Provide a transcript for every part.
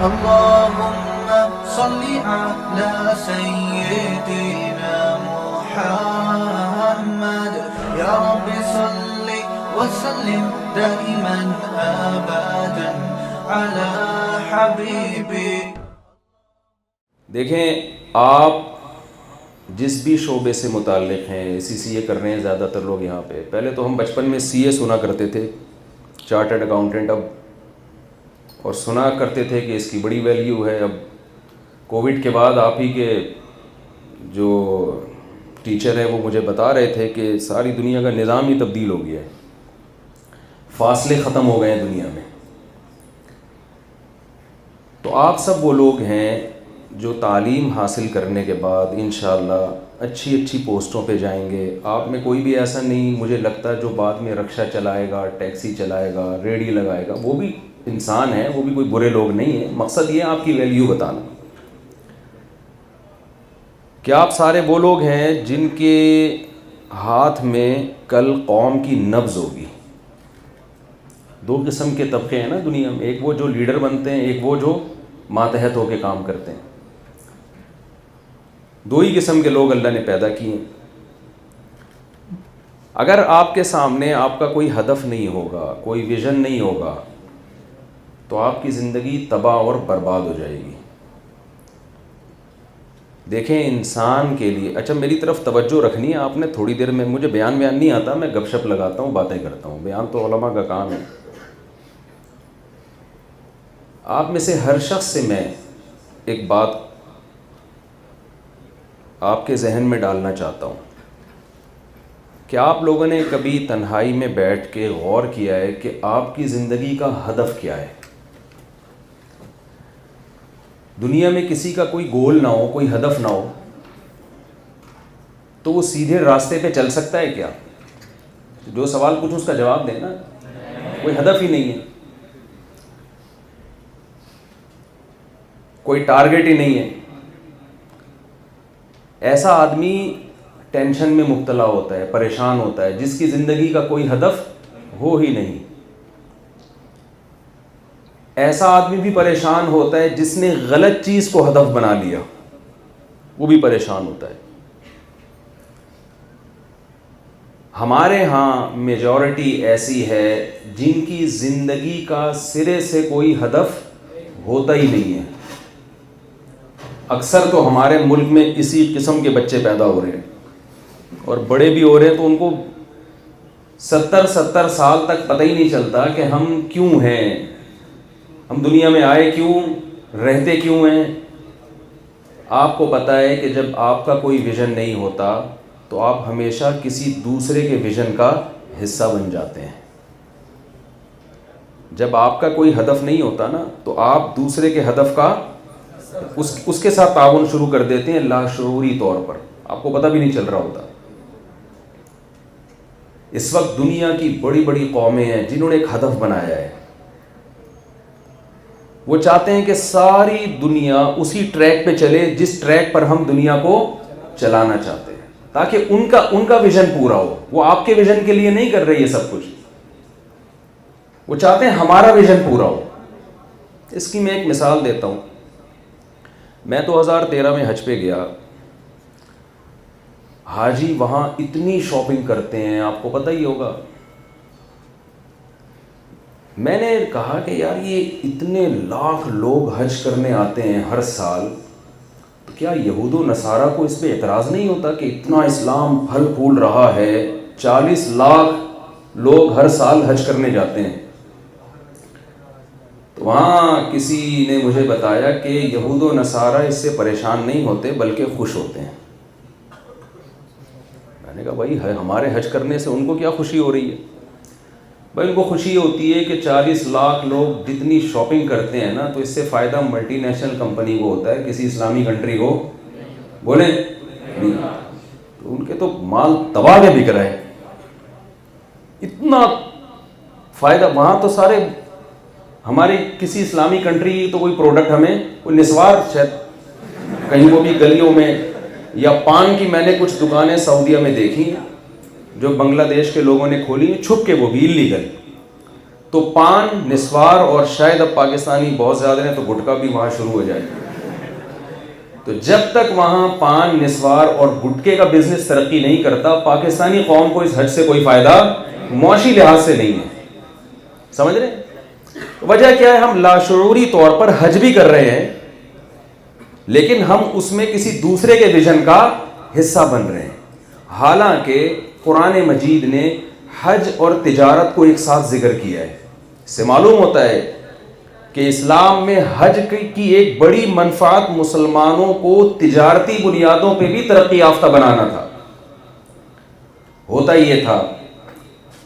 اللهم صل على سيدنا محمد يا رب صل وسلم دائما ابدا على حبيبي. دیکھیں آپ جس بھی شعبے سے متعلق ہیں, CCA کر رہے ہیں زیادہ تر لوگ یہاں پہ, پہلے تو ہم بچپن میں CA سنا کرتے تھے, چارٹرڈ اکاؤنٹنٹ, اب اور سنا کرتے تھے کہ اس کی بڑی ویلیو ہے. اب کووڈ کے بعد آپ ہی کے جو ٹیچر ہیں وہ مجھے بتا رہے تھے کہ ساری دنیا کا نظام ہی تبدیل ہو گیا ہے, فاصلے ختم ہو گئے ہیں دنیا میں. تو آپ سب وہ لوگ ہیں جو تعلیم حاصل کرنے کے بعد انشاءاللہ اچھی اچھی پوسٹوں پہ جائیں گے. آپ میں کوئی بھی ایسا نہیں مجھے لگتا جو بعد میں رکشہ چلائے گا, ٹیکسی چلائے گا, ریڑھی لگائے گا, وہ بھی انسان ہیں, وہ بھی کوئی برے لوگ نہیں ہیں. مقصد یہ ہے آپ کی ویلیو بتانا کہ آپ سارے وہ لوگ ہیں جن کے ہاتھ میں کل قوم کی نبض ہوگی. دو قسم کے طبقے ہیں نا دنیا میں, ایک وہ جو لیڈر بنتے ہیں, ایک وہ جو ماتحت ہو کے کام کرتے ہیں. دو ہی قسم کے لوگ اللہ نے پیدا کیے ہیں. اگر آپ کے سامنے آپ کا کوئی ہدف نہیں ہوگا, کوئی ویژن نہیں ہوگا, تو آپ کی زندگی تباہ اور برباد ہو جائے گی. دیکھیں انسان کے لیے, اچھا میری طرف توجہ رکھنی ہے آپ نے تھوڑی دیر میں. مجھے بیان نہیں آتا, میں گپ شپ لگاتا ہوں, باتیں کرتا ہوں. بیان تو علماء کا کام ہے. آپ میں سے ہر شخص سے میں ایک بات آپ کے ذہن میں ڈالنا چاہتا ہوں کہ آپ لوگوں نے کبھی تنہائی میں بیٹھ کے غور کیا ہے کہ آپ کی زندگی کا ہدف کیا ہے؟ دنیا میں کسی کا کوئی گول نہ ہو, کوئی ہدف نہ ہو, تو وہ سیدھے راستے پہ چل سکتا ہے کیا؟ جو سوال پوچھوں اس کا جواب دیں نا. کوئی ہدف ہی نہیں ہے, کوئی ٹارگٹ ہی نہیں ہے. ایسا آدمی ٹینشن میں مبتلا ہوتا ہے, پریشان ہوتا ہے, جس کی زندگی کا کوئی ہدف ہو ہی نہیں. ایسا آدمی بھی پریشان ہوتا ہے جس نے غلط چیز کو ہدف بنا لیا, وہ بھی پریشان ہوتا ہے. ہمارے ہاں میجورٹی ایسی ہے جن کی زندگی کا سرے سے کوئی ہدف ہوتا ہی نہیں ہے. اکثر تو ہمارے ملک میں اسی قسم کے بچے پیدا ہو رہے ہیں, اور بڑے بھی ہو رہے ہیں تو ان کو 70 سال تک پتہ ہی نہیں چلتا کہ ہم کیوں ہیں, ہم دنیا میں آئے کیوں, رہتے کیوں ہیں. آپ کو پتہ ہے کہ جب آپ کا کوئی ویژن نہیں ہوتا تو آپ ہمیشہ کسی دوسرے کے ویژن کا حصہ بن جاتے ہیں. جب آپ کا کوئی ہدف نہیں ہوتا نا تو آپ دوسرے کے ہدف کا اس کے ساتھ تعاون شروع کر دیتے ہیں لاشعوری طور پر, آپ کو پتہ بھی نہیں چل رہا ہوتا. اس وقت دنیا کی بڑی بڑی قومیں ہیں جنہوں نے ایک ہدف بنایا ہے. وہ چاہتے ہیں کہ ساری دنیا اسی ٹریک پہ چلے جس ٹریک پر ہم دنیا کو چلانا چاہتے ہیں, تاکہ ان کا ویژن پورا ہو. وہ آپ کے ویژن کے لیے نہیں کر رہے یہ سب کچھ, وہ چاہتے ہیں ہمارا ویژن پورا ہو. اس کی میں ایک مثال دیتا ہوں. میں 2013 میں حج پہ گیا. حاجی وہاں اتنی شاپنگ کرتے ہیں, آپ کو پتہ ہی ہوگا. میں نے کہا کہ یار یہ اتنے لاکھ لوگ حج کرنے آتے ہیں ہر سال, تو کیا یہود و نصارہ کو اس پہ اعتراض نہیں ہوتا کہ اتنا اسلام پھل پھول رہا ہے, 40 لاکھ لوگ ہر سال حج کرنے جاتے ہیں. تو وہاں کسی نے مجھے بتایا کہ یہود و نصارہ اس سے پریشان نہیں ہوتے بلکہ خوش ہوتے ہیں. میں نے کہا بھائی ہمارے حج کرنے سے ان کو کیا خوشی ہو رہی ہے؟ بھائی ان کو خوشی ہوتی ہے کہ 40 لاکھ لوگ جتنی شاپنگ کرتے ہیں نا, تو اس سے فائدہ ملٹی نیشنل کمپنی کو ہوتا ہے, کسی اسلامی کنٹری کو بولیں نہیں. تو ان کے تو مال تباہ کے بک رہا ہے, اتنا فائدہ. وہاں تو سارے ہماری کسی اسلامی کنٹری تو کوئی پروڈکٹ ہمیں کوئی نسوار شاید کہیں وہ بھی گلیوں میں, یا پان کی میں نے کچھ دکانیں سعودیہ میں دیکھی جو بنگلہ دیش کے لوگوں نے کھولی ہیں چھپ کے, وہ بھی اللیگل. تو پان، نسوار اور شاید اب پاکستانی بہت زیادہ ہیں تو گٹکا بھی وہاں شروع ہو جائے. تو جب تک وہاں پان، نسوار اور گٹکے کا بزنس ترقی نہیں کرتا، پاکستانی قوم کو اس حج سے کوئی فائدہ معاشی لحاظ سے نہیں ہے. سمجھ رہے ہیں؟ وجہ کیا ہے؟ ہم لاشعوری طور پر حج بھی کر رہے ہیں لیکن ہم اس میں کسی دوسرے کے ویژن کا حصہ بن رہے ہیں. حالانکہ قرآن مجید نے حج اور تجارت کو ایک ساتھ ذکر کیا ہے. اس سے معلوم ہوتا ہے کہ اسلام میں حج کی ایک بڑی منفعت مسلمانوں کو تجارتی بنیادوں پہ بھی ترقی یافتہ بنانا تھا. ہوتا یہ تھا،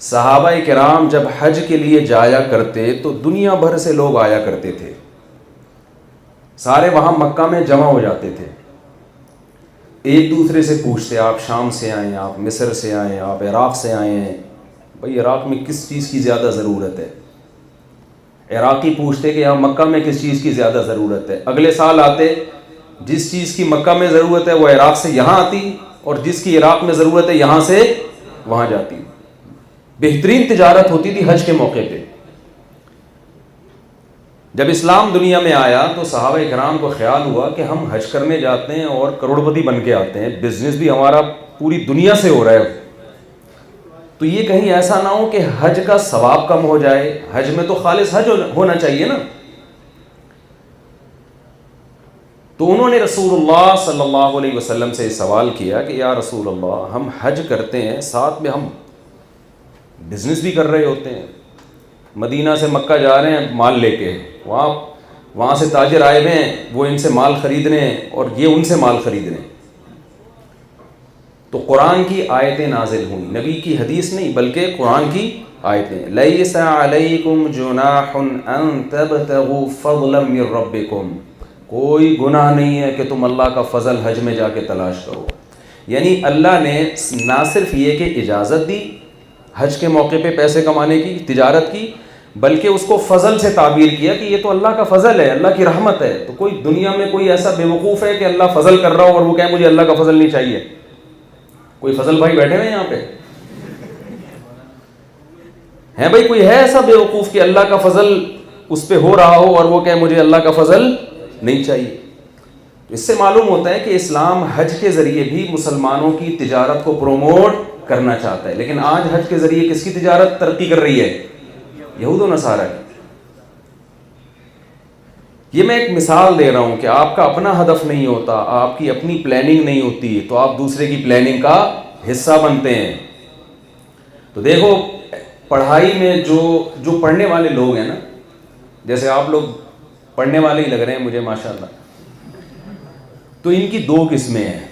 صحابہ کرام جب حج کے لیے جایا کرتے تو دنیا بھر سے لوگ آیا کرتے تھے، سارے وہاں مکہ میں جمع ہو جاتے تھے. ایک دوسرے سے پوچھتے، آپ شام سے آئے ہیں، آپ مصر سے آئے ہیں، آپ عراق سے آئے ہیں، بھئی عراق میں کس چیز کی زیادہ ضرورت ہے؟ عراقی پوچھتے کہ یہاں مکہ میں کس چیز کی زیادہ ضرورت ہے. اگلے سال آتے، جس چیز کی مکہ میں ضرورت ہے وہ عراق سے یہاں آتی، اور جس کی عراق میں ضرورت ہے یہاں سے وہاں جاتی. بہترین تجارت ہوتی تھی حج کے موقع پہ. جب اسلام دنیا میں آیا تو صحابہ کرام کو خیال ہوا کہ ہم حج کرنے جاتے ہیں اور کروڑپتی بن کے آتے ہیں، بزنس بھی ہمارا پوری دنیا سے ہو رہا ہے، تو یہ کہیں ایسا نہ ہو کہ حج کا ثواب کم ہو جائے. حج میں تو خالص حج ہونا چاہیے نا. تو انہوں نے رسول اللہ صلی اللہ علیہ وسلم سے سوال کیا کہ یا رسول اللہ، ہم حج کرتے ہیں، ساتھ میں ہم بزنس بھی کر رہے ہوتے ہیں، مدینہ سے مکہ جا رہے ہیں مال لے کے، وہاں سے تاجر آئے ہوئے ہیں، وہ ان سے مال خرید رہے ہیں اور یہ ان سے مال خرید رہے ہیں. تو قرآن کی آیتیں نازل ہوئیں، نبی کی حدیث نہیں بلکہ قرآن کی آیتیں. لیس علیکم جناح ان تبتغوا فضلا من ربکم، کوئی گناہ نہیں ہے کہ تم اللہ کا فضل حج میں جا کے تلاش کرو. یعنی اللہ نے نہ صرف یہ کہ اجازت دی حج کے موقع پہ پیسے کمانے کی، تجارت کی، بلکہ اس کو فضل سے تعبیر کیا کہ یہ تو اللہ کا فضل ہے، اللہ کی رحمت ہے. تو کوئی دنیا میں کوئی ایسا بے وقوف ہے کہ اللہ فضل کر رہا ہو اور وہ کہے مجھے اللہ کا فضل نہیں چاہیے؟ کوئی فضل بھائی بیٹھے ہوئے یہاں پہ ہیں؟ بھائی کوئی ہے ایسا بے وقوف کہ اللہ کا فضل اس پہ ہو رہا ہو اور وہ کہے مجھے اللہ کا فضل نہیں چاہیے؟ اس سے معلوم ہوتا ہے کہ اسلام حج کے ذریعے بھی مسلمانوں کی تجارت کو پروموٹ کرنا چاہتا ہے. لیکن آج حج کے ذریعے کس کی تجارت ترقی کر رہی ہے؟ یہود و نصارہ کی. یہ میں ایک مثال دے رہا ہوں کہ آپ کا اپنا ہدف نہیں ہوتا، آپ کی اپنی پلاننگ نہیں ہوتی تو آپ دوسرے کی پلاننگ کا حصہ بنتے ہیں. تو دیکھو پڑھائی میں جو پڑھنے والے لوگ ہیں نا، جیسے آپ لوگ پڑھنے والے ہی لگ رہے ہیں مجھے ماشاءاللہ، تو ان کی دو قسمیں ہیں.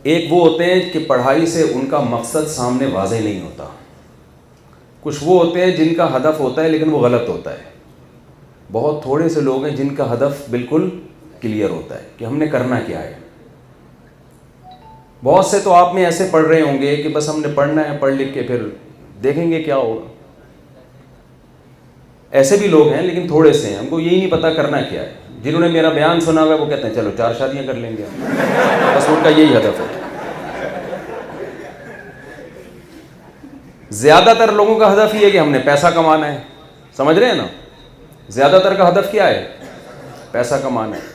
ایک وہ ہوتے ہیں کہ پڑھائی سے ان کا مقصد سامنے واضح نہیں ہوتا. کچھ وہ ہوتے ہیں جن کا ہدف ہوتا ہے لیکن وہ غلط ہوتا ہے. بہت تھوڑے سے لوگ ہیں جن کا ہدف بالکل کلیئر ہوتا ہے کہ ہم نے کرنا کیا ہے. بہت سے تو آپ میں ایسے پڑھ رہے ہوں گے کہ بس ہم نے پڑھنا ہے، پڑھ لکھ کے پھر دیکھیں گے کیا ہوگا. ایسے بھی لوگ ہیں لیکن تھوڑے سے ہیں، ہم کو یہی نہیں پتہ کرنا کیا ہے. جنہوں نے میرا بیان سنا ہوا ہے وہ کہتے ہیں چلو 4 شادیاں کر لیں گے، بس ان کا یہی ہدف ہے. زیادہ تر لوگوں کا ہدف یہ ہے کہ ہم نے پیسہ کمانا ہے. سمجھ رہے ہیں نا؟ زیادہ تر کا ہدف کیا ہے؟ پیسہ کمانا ہے.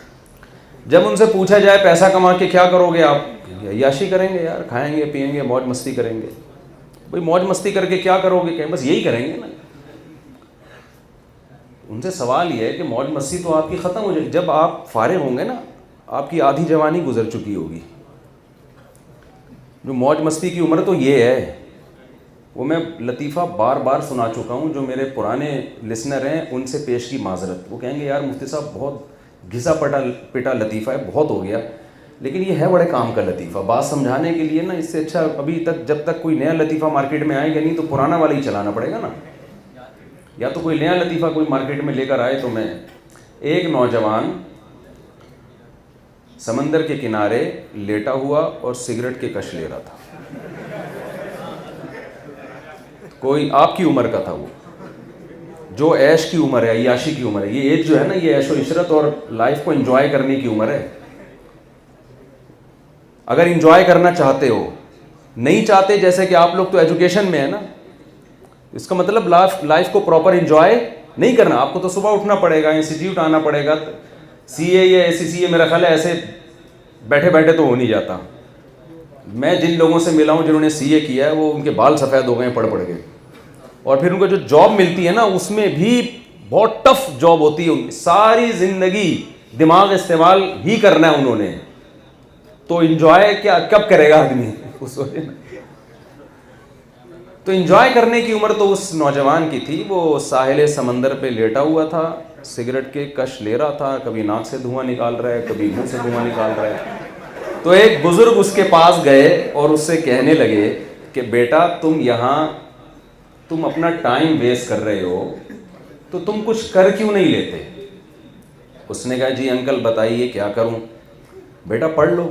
جب ان سے پوچھا جائے پیسہ کما کے کیا کرو گے آپ؟ عیاشی کریں گے یار، کھائیں گے پیئیں گے موج مستی کریں گے. بھائی موج مستی کر کے کیا کرو گے؟ کہ بس یہی کریں گے نا. ان سے سوال یہ ہے کہ موج مستی تو آپ کی ختم ہو جائے جب آپ فارغ ہوں گے نا، آپ کی آدھی جوانی گزر چکی ہوگی. جو موج مستی کی عمر تو یہ ہے، وہ میں لطیفہ بار بار سنا چکا ہوں. جو میرے پرانے لسنر ہیں ان سے پیش کی معذرت. وہ کہیں گے یار مفتی صاحب بہت گھسا پٹا لطیفہ ہے، بہت ہو گیا، لیکن یہ ہے بڑے کام کا لطیفہ. بات سمجھانے کے لیے نا، اس سے اچھا ابھی تک جب تک کوئی نیا لطیفہ مارکیٹ میں آئے گا نہیں تو پرانا والا ہی چلانا پڑے گا نا. یا تو کوئی نیا لطیفہ کوئی مارکیٹ میں لے کر آئے. تو میں ایک نوجوان سمندر کے کنارے لیٹا ہوا اور سگریٹ کے کش لے رہا تھا. کوئی آپ کی عمر کا تھا، وہ جو عیش کی عمر ہے، عیاشی کی عمر ہے. یہ ایج جو ہے نا، یہ عیش و عشرت اور لائف کو انجوائے کرنے کی عمر ہے. اگر انجوائے کرنا چاہتے ہو، نہیں چاہتے، جیسے کہ آپ لوگ تو ایجوکیشن میں ہے نا، اس کا مطلب لائف کو پراپر انجوائے نہیں کرنا. آپ کو تو صبح اٹھنا پڑے گا, انسٹیٹیوٹ آنا پڑے گا. سی اے یا ایس سی اے میرا خیال ہے ایسے بیٹھے بیٹھے تو ہو نہیں جاتا. میں جن لوگوں سے ملا ہوں جنہوں نے سی اے کیا ہے وہ ان کے بال سفید ہو گئے پڑھ کے, اور پھر ان کو جو جاب ملتی ہے نا اس میں بھی بہت ٹف جاب ہوتی ہے. ساری زندگی دماغ استعمال ہی کرنا ہے انہوں نے, تو انجوائے کیا کب کرے گا آدمی اس وجہ. تو انجوائے کرنے کی عمر تو اس نوجوان کی تھی. وہ ساحل سمندر پہ لیٹا ہوا تھا, سگریٹ کے کش لے رہا تھا, کبھی ناک سے دھواں نکال رہا ہے, کبھی منہ سے دھواں نکال رہا ہے. تو ایک بزرگ اس کے پاس گئے اور اس سے کہنے لگے کہ بیٹا تم اپنا ٹائم ویسٹ کر رہے ہو, تو تم کچھ کر کیوں نہیں لیتے؟ اس نے کہا جی انکل بتائیے کیا کروں؟ بیٹا پڑھ لو.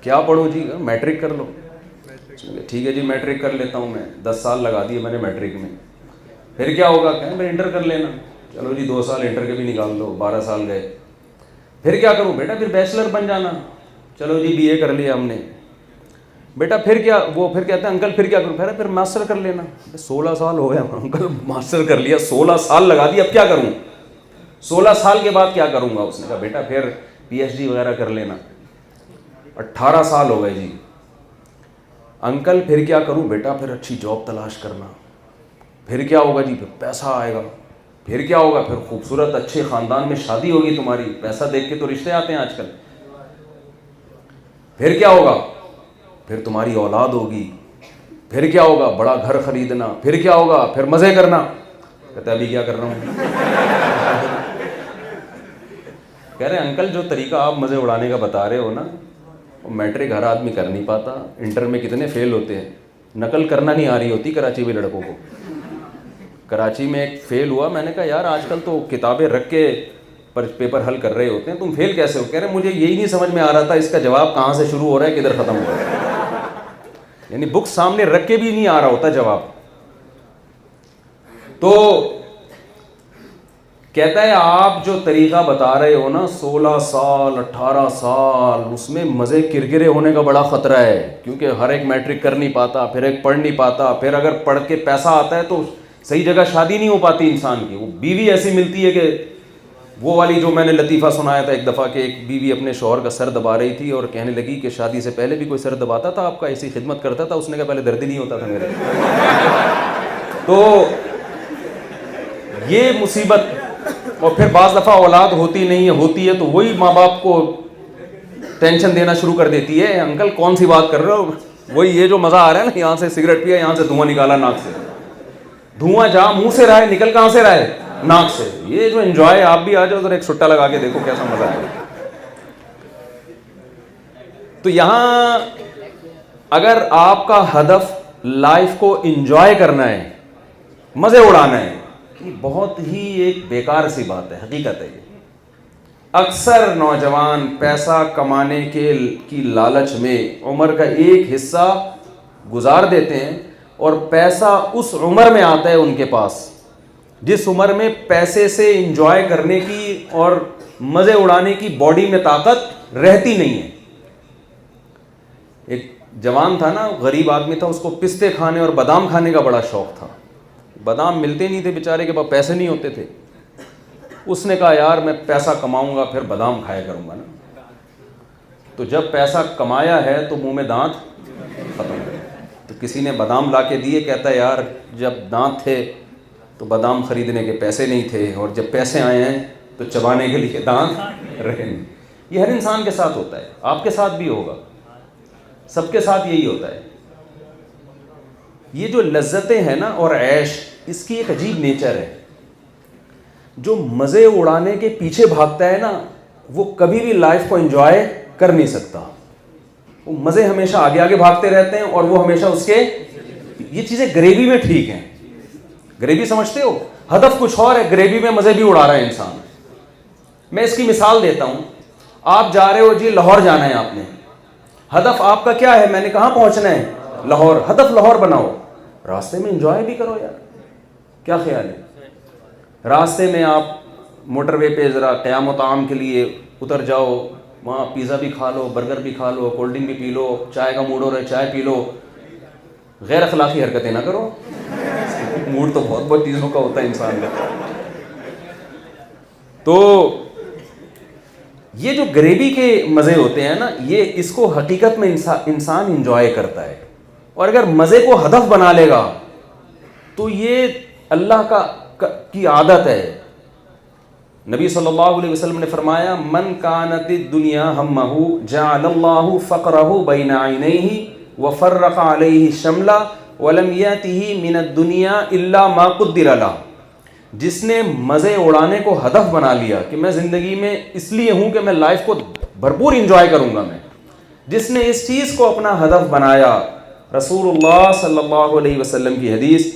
کیا پڑھوں جی؟ میٹرک کر لو. ٹھیک ہے جی میٹرک کر لیتا ہوں میں. 10 سال لگا دیے میں نے میٹرک میں. پھر کیا ہوگا؟ کہیں میں انٹر کر لینا. چلو جی 2 سال انٹر کے بھی نکال دو, 12 سال گئے. پھر کیا کروں؟ بیٹا پھر بیچلر بن جانا. چلو جی بی اے کر لیا ہم نے. بیٹا پھر کیا؟ وہ پھر کہتے ہیں انکل پھر کیا کروں؟ پھر ماسٹر کر لینا. 16 سال ہو گیا انکل, ماسٹر کر لیا, 16 سال لگا دیا, اب کیا کروں؟ 16 سال کے بعد کیا کروں گا؟ اس نے کہا بیٹا پھر پی ایچ ڈی وغیرہ کر لینا. 18 سال ہو گئے جی. انکل پھر کیا کروں؟ بیٹا پھر اچھی جاب تلاش کرنا. پھر کیا ہوگا جی؟ پھر پیسہ آئے گا. پھر کیا ہوگا؟ پھر خوبصورت اچھے خاندان میں شادی ہوگی تمہاری. پیسہ دیکھ کے تو رشتے آتے ہیں آج کل. پھر کیا ہوگا؟ پھر تمہاری اولاد ہوگی. پھر کیا ہوگا؟ بڑا گھر خریدنا. پھر کیا ہوگا؟ پھر مزے کرنا. کہتے ابھی کیا کر رہا ہوں. کہہ رہے انکل جو طریقہ آپ مزے اڑانے کا بتا رہے ہو نا, میٹرک ہر آدمی کر نہیں پاتا. انٹر میں کتنے فیل ہوتے ہیں, نقل کرنا نہیں آ رہی ہوتی کراچی میں لڑکوں کو. کراچی میں ایک فیل ہوا, میں نے کہا یار آج کل تو کتابیں رکھ کے پیپر حل کر رہے ہوتے ہیں, تم فیل کیسے ہو؟ کہہ رہے مجھے یہی نہیں سمجھ میں آ رہا تھا اس کا جواب کہاں سے شروع ہو رہا ہے کدھر ختم ہو رہا ہے. یعنی بک سامنے رکھ کے بھی نہیں آ رہا ہوتا جواب. تو کہتا ہے آپ جو طریقہ بتا رہے ہو نا 16 سال 18 سال, اس میں مزے کرکرے ہونے کا بڑا خطرہ ہے, کیونکہ ہر ایک میٹرک کر نہیں پاتا, پھر ایک پڑھ نہیں پاتا, پھر اگر پڑھ کے پیسہ آتا ہے تو صحیح جگہ شادی نہیں ہو پاتی انسان کی. وہ بیوی ایسی ملتی ہے کہ وہ والی جو میں نے لطیفہ سنایا تھا ایک دفعہ کہ ایک بیوی اپنے شوہر کا سر دبا رہی تھی اور کہنے لگی کہ شادی سے پہلے بھی کوئی سر دباتا تھا آپ کا, ایسی خدمت کرتا تھا؟ اس نے کہا پہلے درد ہی نہیں ہوتا تھا میرے. تو یہ مصیبت. اور پھر بعض دفعہ اولاد ہوتی نہیں ہے, ہوتی ہے تو وہی ماں باپ کو ٹینشن دینا شروع کر دیتی ہے. انکل کون سی بات کر رہے ہو؟ وہی یہ جو مزہ آ رہا ہے نا, یہاں سے سگریٹ پیا, یہاں سے دھواں نکالا ناک سے. دھواں جہاں منہ سے رہا ہے نکل کہاں سے رہا ہے؟ ناک سے. یہ جو انجوائے, آپ بھی آ جاؤ ذرا ایک سٹا لگا کے دیکھو کیسا مزہ آئے گا. تو یہاں اگر آپ کا ہدف لائف کو انجوائے کرنا ہے, مزے اڑانا ہے, یہ بہت ہی ایک بیکار سی بات ہے, حقیقت ہے یہ. اکثر نوجوان پیسہ کمانے کی لالچ میں عمر کا ایک حصہ گزار دیتے ہیں, اور پیسہ اس عمر میں آتا ہے ان کے پاس جس عمر میں پیسے سے انجوائے کرنے کی اور مزے اڑانے کی باڈی میں طاقت رہتی نہیں ہے. ایک جوان تھا نا, غریب آدمی تھا, اس کو پستے کھانے اور بادام کھانے کا بڑا شوق تھا. بادام ملتے نہیں تھے بیچارے کے پاس, پیسے نہیں ہوتے تھے. اس نے کہا یار میں پیسہ کماؤں گا پھر بادام کھایا کروں گا نا. تو جب پیسہ کمایا ہے تو منہ میں دانت ختم ہو گئے. تو کسی نے بادام لا کے دیے, کہتا ہے یار جب دانت تھے تو بادام خریدنے کے پیسے نہیں تھے, اور جب پیسے آئے ہیں تو چبانے کے لیے دانت رہے نہیں. یہ ہر انسان کے ساتھ ہوتا ہے, آپ کے ساتھ بھی ہوگا, سب کے ساتھ یہی ہوتا ہے. یہ جو لذتیں ہیں نا اور عیش, اس کی ایک عجیب نیچر ہے. جو مزے اڑانے کے پیچھے بھاگتا ہے نا وہ کبھی بھی لائف کو انجوائے کر نہیں سکتا. وہ مزے ہمیشہ آگے آگے بھاگتے رہتے ہیں, اور وہ ہمیشہ اس کے, یہ چیزیں گریوی میں ٹھیک ہیں. گریوی سمجھتے ہو, ہدف کچھ اور ہے, گریوی میں مزے بھی اڑا رہا ہے انسان. میں اس کی مثال دیتا ہوں. آپ جا رہے ہو جی, لاہور جانا ہے آپ نے, ہدف آپ کا کیا ہے؟ میں نے کہاں پہنچنا ہے؟ لاہور. ہدف لاہور بناؤ, راستے میں انجوائے بھی کرو یار. کیا خیال ہے؟ راستے میں آپ موٹر وے پہ ذرا قیام و طعام کے لیے اتر جاؤ, وہاں پیزا بھی کھا لو, برگر بھی کھا لو, کولڈ ڈرنک بھی پی لو, چائے کا موڈ ہو رہا ہے چائے پی لو. غیر اخلاقی حرکتیں نہ کرو. موڈ تو بہت بہت چیزوں کا ہوتا ہے انسان کا. تو یہ جو گریوی کے مزے ہوتے ہیں نا, یہ اس کو حقیقت میں انسان انجوائے کرتا ہے, اور اگر مزے کو ہدف بنا لے گا تو یہ اللہ کی عادت ہے. نبی صلی اللہ علیہ وسلم نے فرمایا من کانت الدنیا ہمہ جعل اللہ فقرہ بین عینیہ وفرق علیہ شملہ ولم یأتہ من الدنیا الا ما قدر لہ. جس نے مزے اڑانے کو ہدف بنا لیا کہ میں زندگی میں اس لیے ہوں کہ میں لائف کو بھرپور انجوائے کروں گا, میں جس نے اس چیز کو اپنا ہدف بنایا, رسول اللہ صلی اللہ علیہ وسلم کی حدیث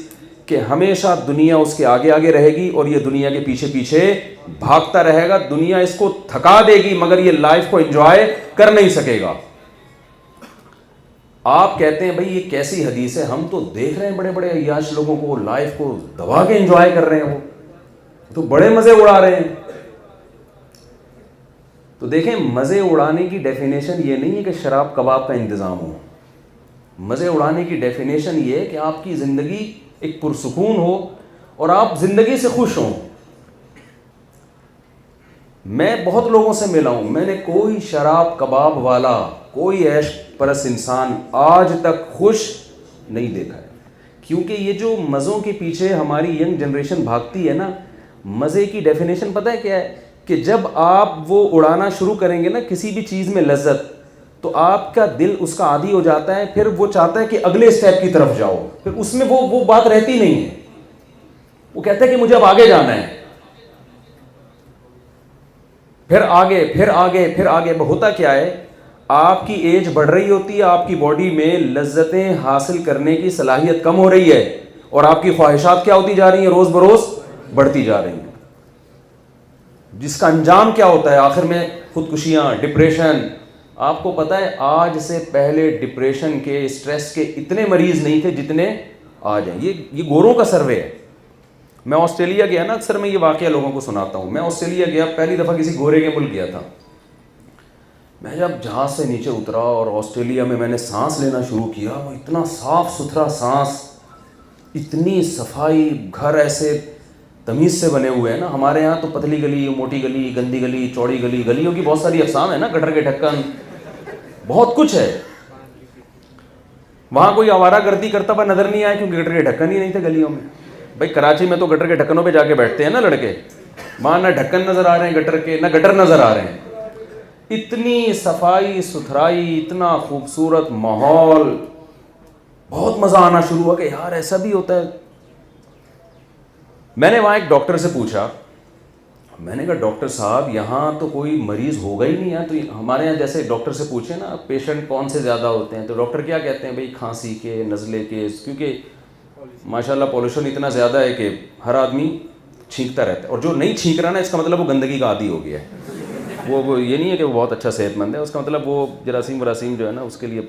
کہ ہمیشہ دنیا اس کے آگے آگے رہے گی اور یہ دنیا کے پیچھے پیچھے بھاگتا رہے گا. دنیا اس کو تھکا دے گی مگر یہ لائف کو انجوائے کر نہیں سکے گا. آپ کہتے ہیں بھائی یہ کیسی حدیث ہے, ہم تو دیکھ رہے ہیں بڑے بڑے عیاش لوگوں کو لائف کو دبا کے انجوائے کر رہے ہیں, وہ تو بڑے مزے اڑا رہے ہیں. تو دیکھیں مزے اڑانے کی ڈیفینیشن یہ نہیں ہے کہ شراب کباب کا انتظام ہو. مزے اڑانے کی ڈیفینیشن یہ ہے کہ آپ کی زندگی ایک پرسکون ہو اور آپ زندگی سے خوش ہوں. میں بہت لوگوں سے ملا ہوں, میں نے کوئی شراب کباب والا, کوئی عیش پرست انسان آج تک خوش نہیں دیکھا ہے. کیونکہ یہ جو مزوں کے پیچھے ہماری ینگ جنریشن بھاگتی ہے نا, مزے کی ڈیفینیشن پتہ ہے کیا ہے کہ جب آپ وہ اڑانا شروع کریں گے نا کسی بھی چیز میں لذت, تو آپ کا دل اس کا عادی ہو جاتا ہے, پھر وہ چاہتا ہے کہ اگلے اسٹیپ کی طرف جاؤ, پھر اس میں وہ بات رہتی نہیں ہے. وہ کہتا ہے کہ مجھے اب آگے جانا ہے, پھر آگے پھر آگے پھر آگے. ہوتا کیا ہے, آپ کی ایج بڑھ رہی ہوتی ہے, آپ کی باڈی میں لذتیں حاصل کرنے کی صلاحیت کم ہو رہی ہے, اور آپ کی خواہشات کیا ہوتی جا رہی ہیں, روز بروز بڑھتی جا رہی ہیں, جس کا انجام کیا ہوتا ہے آخر میں خودکشیاں, ڈپریشن. آپ کو پتہ ہے آج سے پہلے ڈپریشن کے, اسٹریس کے اتنے مریض نہیں تھے جتنے آج ہیں. یہ گوروں کا سروے ہے. میں آسٹریلیا گیا نا, اکثر میں یہ واقعہ لوگوں کو سناتا ہوں. میں آسٹریلیا گیا, پہلی دفعہ کسی گورے کے ملک گیا تھا. میں جب جہاز سے نیچے اترا اور آسٹریلیا میں نے سانس لینا شروع کیا, وہ اتنا صاف ستھرا سانس, اتنی صفائی, گھر ایسے تمیز سے بنے ہوئے ہیں نا. ہمارے یہاں تو پتلی گلی, موٹی گلی, گندی گلی, چوڑی گلی, گلیوں کی بہت ساری اقسام ہیں نا, گٹر کے ڈھکن, بہت کچھ ہے. وہاں کوئی آوارہ گردی کرتا ہوا نظر نہیں آیا کیونکہ گٹر کے ڈھکن ہی نہیں تھے گلیوں میں. بھائی کراچی میں تو گٹر کے ڈھکنوں پہ جا کے بیٹھتے ہیں نا لڑکے, وہاں نہ ڈھکن نظر آ رہے ہیں گٹر کے, نہ گٹر نظر آ رہے ہیں. اتنی صفائی ستھرائی, اتنا خوبصورت ماحول, بہت مزہ آنا شروع ہوا کہ یار ایسا بھی ہوتا ہے. میں نے وہاں ایک ڈاکٹر سے پوچھا, میں نے کہا ڈاکٹر صاحب یہاں تو کوئی مریض ہوگا ہی نہیں ہے, تو ہمارے یہاں جیسے ڈاکٹر سے پوچھیں نا پیشنٹ کون سے زیادہ ہوتے ہیں, تو ڈاکٹر کیا کہتے ہیں, بھائی کھانسی کے, نزلے کے, کیونکہ ماشاءاللہ پولوشن اتنا زیادہ ہے کہ ہر آدمی چھینکتا رہتا ہے, اور جو نہیں چھینک رہا نا اس کا مطلب وہ گندگی کا عادی ہو گیا ہے. وہ یہ نہیں ہے کہ وہ بہت اچھا صحت مند ہے, اس کا مطلب وہ جراثیم وراثیم جو ہے نا اس کے لیے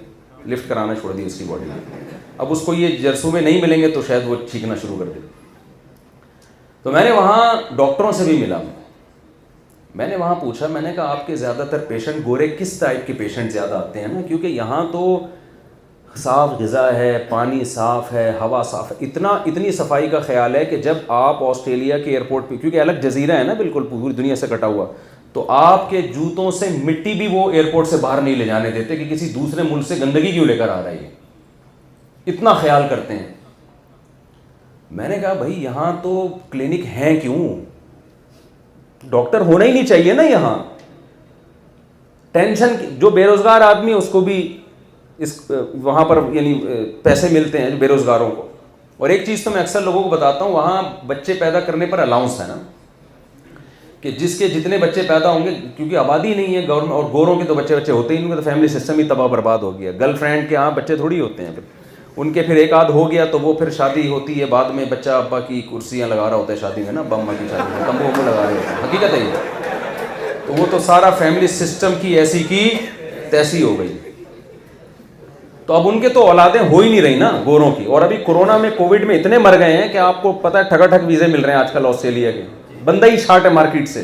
لفٹ کرانا چھوڑ دی اس کی باڈی میں. اب اس کو یہ جرثومے نہیں ملیں گے تو شاید وہ چھینکنا شروع کر دے. تو میں نے وہاں ڈاکٹروں سے بھی ملا, میں نے وہاں پوچھا, میں نے کہا آپ کے زیادہ تر پیشنٹ گورے کس ٹائپ کے پیشنٹ زیادہ آتے ہیں نا, کیونکہ یہاں تو صاف غذا ہے, پانی صاف ہے, ہوا صاف ہے, اتنی صفائی کا خیال ہے کہ جب آپ آسٹریلیا کے ایئرپورٹ پہ, کیونکہ الگ جزیرہ ہے نا بالکل پوری دنیا سے کٹا ہوا, تو آپ کے جوتوں سے مٹی بھی وہ ایئرپورٹ سے باہر نہیں لے جانے دیتے کہ کسی دوسرے ملک سے گندگی کیوں لے کر آ رہا ہے, اتنا خیال کرتے ہیں. میں نے کہا بھائی یہاں تو کلینک ہیں کیوں, ڈاکٹر ہونا ہی نہیں چاہیے نا یہاں. ٹینشن, جو بے روزگار آدمی اس کو بھی وہاں پر یعنی پیسے ملتے ہیں بے روزگاروں کو. اور ایک چیز تو میں اکثر لوگوں کو بتاتا ہوں, وہاں بچے پیدا کرنے پر الاؤنس ہے نا, کہ جس کے جتنے بچے پیدا ہوں گے, کیونکہ آبادی نہیں ہے گورنمنٹ, اور گوروں کے تو بچے ہوتے ہی نہیں, تو فیملی سسٹم ہی تباہ برباد ہو گیا. گرل فرینڈ کے ہاں بچے تھوڑی ہوتے ہیں, پھر ان کے پھر ایک آدھ ہو گیا تو وہ پھر شادی ہوتی ہے, بعد میں بچہ ابا کی کرسیاں لگا رہا ہوتا ہے شادی میں نا, ابا کی شادی میں تمبو ومبو لگا رہے ہوتے ہیں, حقیقت ہے یہ. تو وہ تو سارا فیملی سسٹم کی ایسی کی تیسی ہو گئی. تو اب ان کے تو اولادیں ہو ہی نہیں رہی نا گوروں کی. اور ابھی کورونا میں کووڈ میں اتنے مر گئے ہیں کہ آپ کو پتہ ہے ٹھگا ٹھگ ویزے مل رہے ہیں آج کل آسٹریلیا کے, بندہ ہی شارٹ ہے مارکیٹ سے.